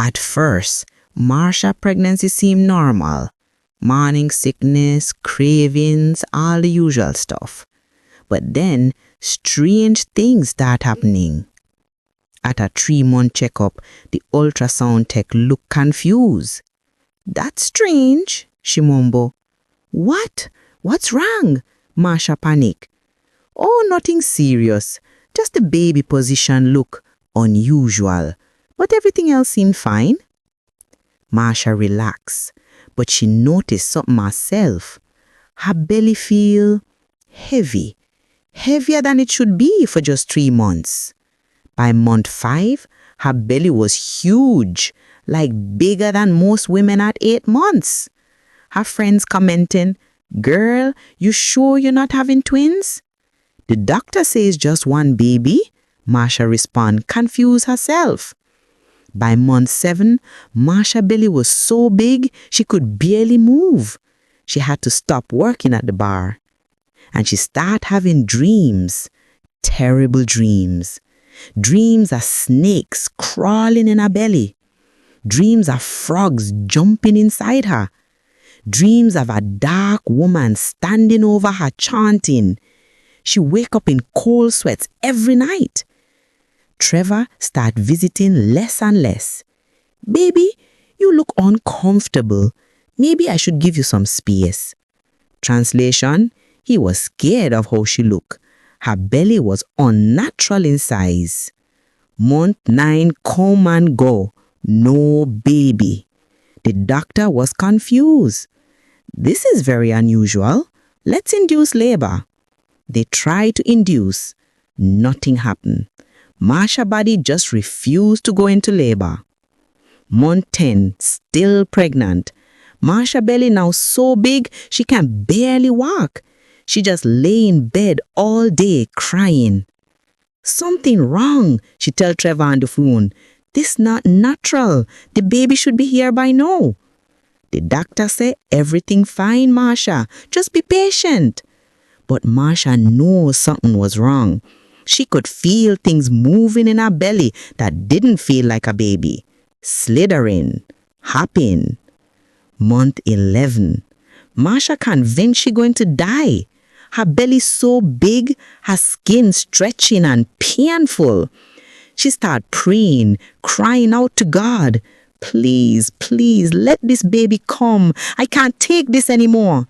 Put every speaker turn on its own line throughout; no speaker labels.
At first, Marcia's pregnancy seemed normal. Morning sickness, cravings, all the usual stuff. But then, strange things start happening. At a 3-month checkup, the ultrasound tech looked confused. "That's strange," she mumbled. "What? What's wrong?" Marcia panicked. "Oh, nothing serious. Just the baby position looked unusual. But everything else seemed fine." Marcia relaxed, but she noticed something herself. Her belly feel heavy, heavier than it should be for just 3 months. By month 5, her belly was huge, like bigger than most women at 8 months. Her friends commenting, "Girl, you sure you're not having twins?" "The doctor says just one baby," Marcia responded, confused herself. By month 7, Marcia's belly was so big she could barely move. She had to stop working at the bar. And she started having dreams, terrible dreams. Dreams of snakes crawling in her belly. Dreams of frogs jumping inside her. Dreams of a dark woman standing over her chanting. She wake up in cold sweats every night. Trevor started visiting less and less. "Baby, you look uncomfortable. Maybe I should give you some space." Translation, he was scared of how she looked. Her belly was unnatural in size. Month 9 come and go. No baby. The doctor was confused. "This is very unusual. Let's induce labor." They tried to induce. Nothing happened. Marcia's body just refused to go into labor. Month 10, still pregnant. Marcia's belly now so big she can barely walk. She just lay in bed all day crying. "Something wrong," she tell Trevor on the phone. "This not natural. The baby should be here by now." The doctor said, "Everything fine, Marcia. Just be patient." But Marcia knows something was wrong. She could feel things moving in her belly that didn't feel like a baby. Slithering, hopping. Month 11. Marcia convinced she's going to die. Her belly so big, her skin stretching and painful. She started praying, crying out to God. "Please, please, let this baby come. I can't take this anymore."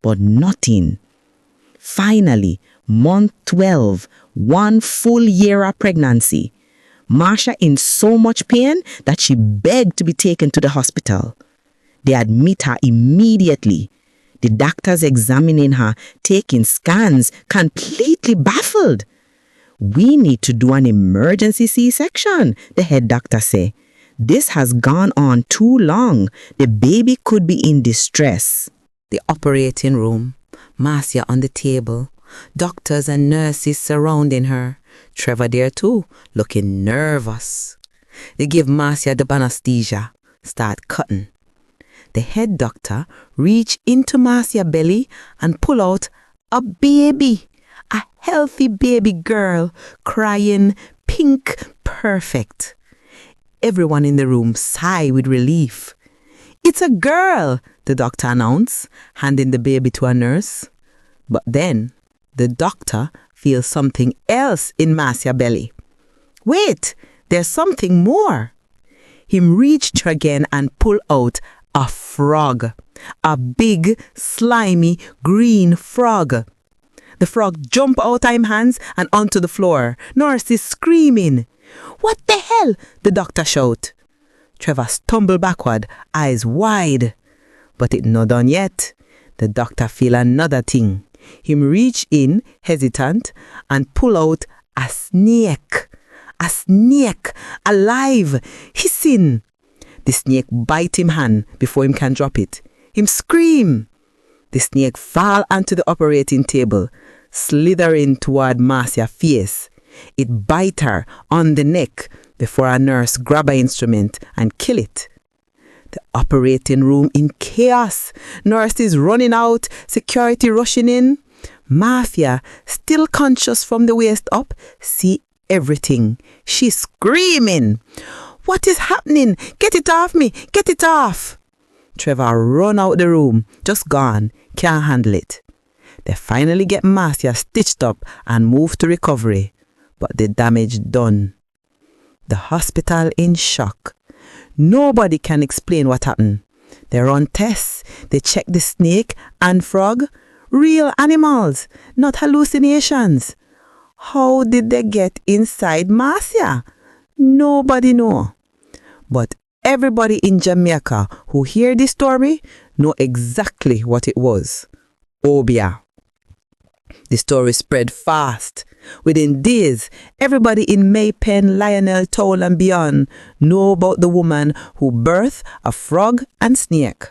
But nothing. Finally, month 12, 1 full year of pregnancy. Marcia in so much pain that she begged to be taken to the hospital. They admit her immediately. The doctors examining her, taking scans, completely baffled. "We need to do an emergency C-section," the head doctor said. "This has gone on too long. The baby could be in distress." The operating room, Marcia on the table, doctors and nurses surrounding her. Trevor there too, looking nervous. They give Marcia the anesthesia, start cutting. The head doctor reach into Marcia's belly and pull out a baby, a healthy baby girl, crying, pink, perfect. Everyone in the room sighed with relief. "It's a girl," the doctor announced, handing the baby to a nurse. But then the doctor feels something else in Marcia's belly. "Wait, there's something more." He reached again and pulled out a frog, a big, slimy, green frog. The frog jumped out of his hands and onto the floor. Nurse is screaming. "What the hell?" the doctor shouted. Trevor stumbled backward, eyes wide. But it not done yet. The doctor feel another thing. Him reach in, hesitant, and pull out a snake. A snake, alive, hissing. The snake bite him hand before him can drop it. Him scream. The snake fall onto the operating table, slithering toward Marcia's face. It bite her on the neck before a nurse grab an instrument and kill it. The operating room in chaos. Nurses running out, security rushing in. Marcia, still conscious from the waist up, see everything. She's screaming. What is happening? Get it off me! Get it off! Trevor run out the room, just gone, can't handle it. They finally get Marcia stitched up and moved to recovery, but the damage done. The hospital in shock. Nobody can explain what happened. They run tests, they check the snake and frog, real animals, not hallucinations. How did they get inside Marcia? Nobody know. But everybody in Jamaica who hear this story know exactly what it was. Obeah. The story spread fast. Within days, everybody in Maypen, Lionel Town and beyond know about the woman who birthed a frog and snake.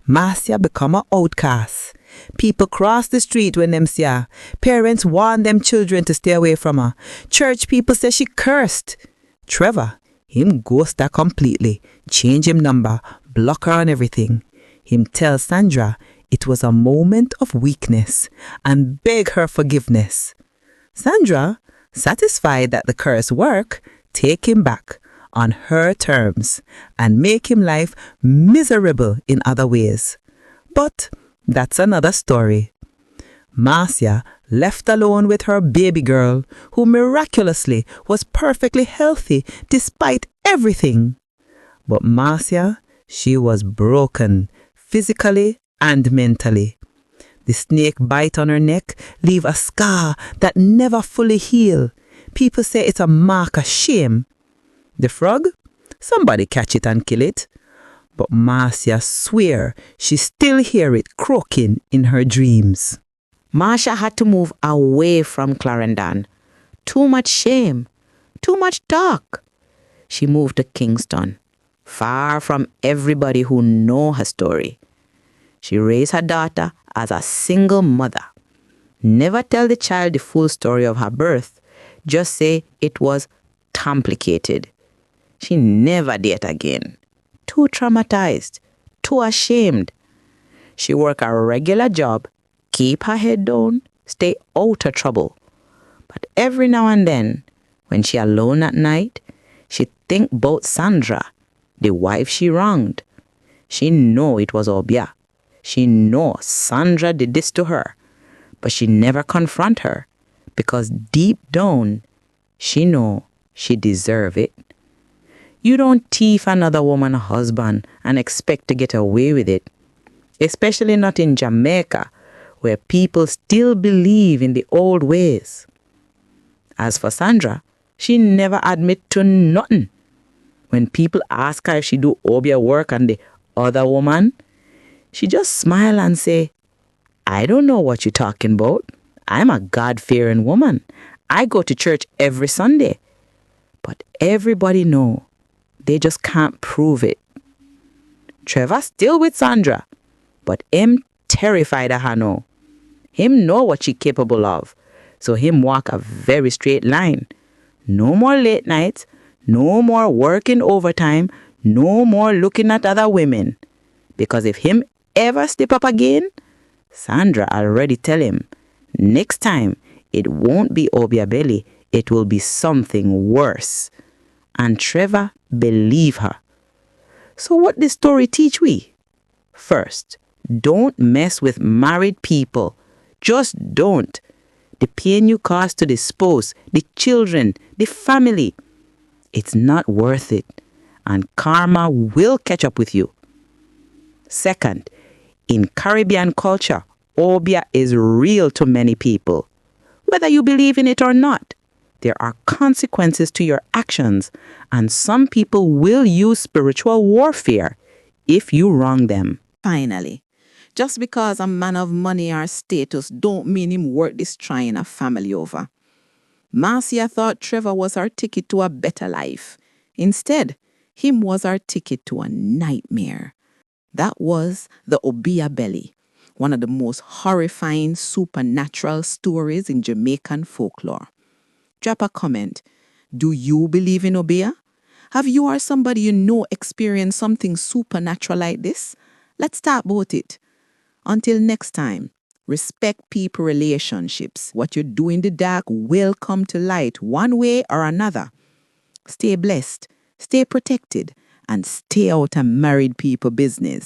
Marcia become an outcast. People cross the street when them see her. Parents warn them children to stay away from her. Church people say she cursed. Trevor, him ghost her completely, change him number, block her and everything. Him tell Sandra it was a moment of weakness and beg her forgiveness. Sandra, satisfied that the curse work, take him back on her terms and make him life miserable in other ways. But that's another story. Marcia, left alone with her baby girl, who miraculously was perfectly healthy despite everything. But Marcia, she was broken, physically and mentally. The snake bite on her neck leave a scar that never fully heal. People say it's a mark of shame. The frog? Somebody catch it and kill it. But Marcia swear she still hear it croaking in her dreams. Marcia had to move away from Clarendon. Too much shame. Too much talk. She moved to Kingston, far from everybody who know her story. She raised her daughter as a single mother. Never tell the child the full story of her birth. Just say it was complicated. She never date again. Too traumatized. Too ashamed. She work a regular job, keep her head down, stay out of trouble. But every now and then, when she alone at night, she think about Sandra, the wife she wronged. She know it was Obeah. She know Sandra did this to her, but she never confront her because deep down, she know she deserve it. You don't thief another woman's husband and expect to get away with it, especially not in Jamaica, where people still believe in the old ways. As for Sandra, she never admit to nothing. When people ask her if she do Obeah work on the other woman, she just smile and say, I don't know what you're talking about. I'm a God-fearing woman. I go to church every Sunday. But everybody know. They just can't prove it. Trevor still with Sandra, but him terrified of her now. Him know what she capable of, so him walk a very straight line. No more late nights, no more working overtime, no more looking at other women. Because if him ever step up again, Sandra already tell him, next time it won't be Obeah Belly, it will be something worse. And Trevor believe her. So what this story teach we? First, don't mess with married people. Just don't. The pain you cause to the spouse, the children, the family, it's not worth it. And karma will catch up with you. Second, in Caribbean culture, Obeah is real to many people. Whether you believe in it or not, there are consequences to your actions, and some people will use spiritual warfare if you wrong them. Finally, just because a man of money or status don't mean him worth destroying a family over. Marcia thought Trevor was her ticket to a better life. Instead, him was her ticket to a nightmare. That was the Obeah Belly, one of the most horrifying supernatural stories in Jamaican folklore. Drop a comment. Do you believe in Obeah? Have you or somebody you know experienced something supernatural like this? Let's talk about it. Until next time, respect people relationships. What you do in the dark will come to light one way or another. Stay blessed.
Stay protected and stay out of married people business.